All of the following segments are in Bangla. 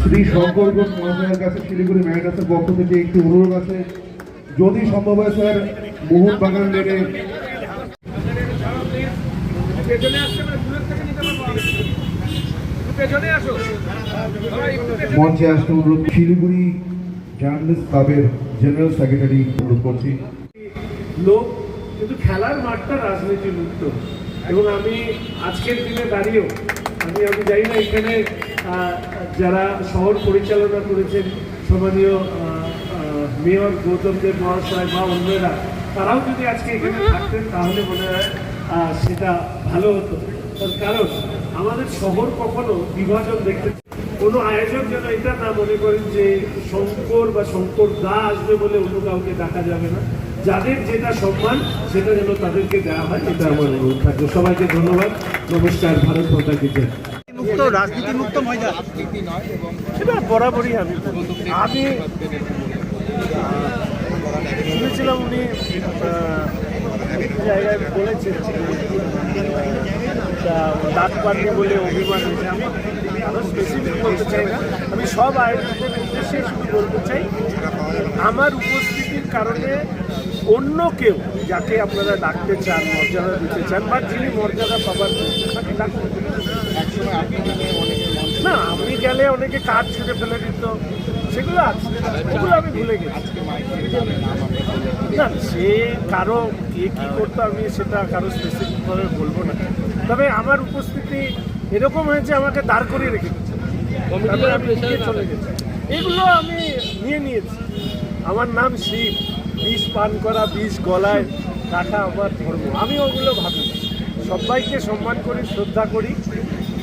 শ্রী শঙ্কর ঘোষ মহাশয়ের কাছে শিলিগুড়ি ম্যারিটাসের পক্ষ থেকে একটি অনুরোধ আছে, যদি সম্ভব হয় স্যার মোহনবাগান লেনে মঞ্চে আসতে অনুরোধ। শিলিগুড়ি জার্নালিস্ট ক্লাবের জেনারেল সেক্রেটারি অনুরোধ করছি। লোক কিন্তু খেলার মাঠটা রাজনীতি মুক্ত, এবং আমি আজকের দিনে দাঁড়িয়েও আমি জানি না এখানে যারা শহর পরিচালনা করেছেন সম্মানীয় মেয়র গৌতম দেব মহাশয় বা অন্যরা, তারাও যদি আজকে এখানে থাকতেন তাহলে মনে হয় সেটা ভালো হতো। তার কারণ আমাদের শহর কখনো বিভাজন দেখতে, কোনো আয়োজক যেন এটা না মনে করেন যে শঙ্কর বা শঙ্কর দা আসবে বলে অন্য কাউকে ডাকা যাবে না। যাদের যেটা সম্মান সেটা যেন তাদেরকে দেওয়া হয়, এটা আমার অনুরোধ থাকবে। সবাইকে ধন্যবাদ, নমস্কার, ভারত মাতা কি জয়। মুক্ত রাজনীতি মুক্ত ময়দান সেটা বরাবরই আমি শুনেছিলাম উনি জায়গায় বলেছেন ডাক পাননি বলে অভিমান হয়েছে। আমি আরও স্পেসিফিক বলতে চাই না, আমি সব আয়োজকদের উদ্দেশ্যে শুধু বলতে চাই আমার উপস্থিতির কারণে অন্য কেউ যাকে আপনারা ডাকতে চান, মর্যাদা দিতে চান, বা যিনি মর্যাদা পাবার তাকে ডাকুন। না, আমি গেলে অনেকে কাজ ছুটে ফেলে দিত, সেগুলো আছে, ওগুলো আমি ভুলে গেছি। না, সে কারো কে কী করতো আমি সেটা কারো স্পেসিফিকভাবে বলবো না। তবে আমার উপস্থিতি এরকম হয়েছে আমাকে দাঁড় করিয়ে রেখে দিচ্ছে, তারপরে আমি চলে গেছি। এগুলো আমি নিয়েছি। আমার নাম শিব, বিষ পান করা, বিষ গলায় রাখা আমার ধর্ম। আমি ওগুলো ভাবি না। সবাইকে সম্মান করি, শ্রদ্ধা করি,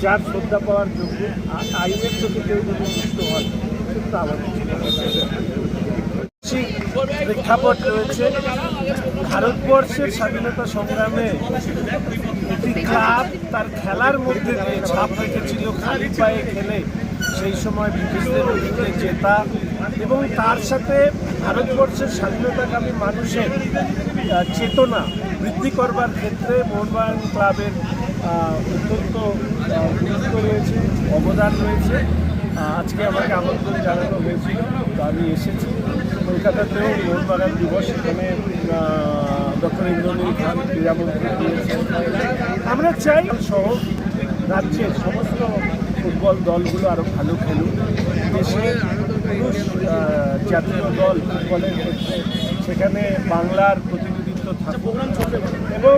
যার শ্রদ্ধা পাওয়ার যোগ্য। আর আইনের চোখে কেউ যদি সুস্থ হয় সেটা আমার প্রেক্ষাপট রয়েছে। ভারতবর্ষের স্বাধীনতা সংগ্রামে একটি ক্লাব তার খেলার মধ্যে দিয়ে ছাপ রেখেছিল, খালি পায়ে খেলে সেই সময় ব্রিটিশদের বিরুদ্ধে জেতা, এবং তার সাথে ভারতবর্ষের স্বাধীনতাকামী মানুষের চেতনা বৃদ্ধি করবার ক্ষেত্রে মোহনবাগান ক্লাবের অত্যন্ত গুরুত্ব রয়েছে, অবদান রয়েছে। আজকে আমাকে আমন্ত্রণ জানানো হয়েছিল, তো আমি এসেছি। কলকাতাতেও মোহনবাগান দিবস, এখানে ডক্টর ইন্দ্রনীল খান ক্রীড়ামন্ত্রী দিয়েছেন। আমরা চাই সহ রাজ্যের সমস্ত ফুটবল দলগুলো আরও ভালো খেলুক। দেশের পুরুষ জাতীয় দল ফুটবলের ক্ষেত্রে সেখানে বাংলার প্রতিনিধিত্ব থাকুক, এবং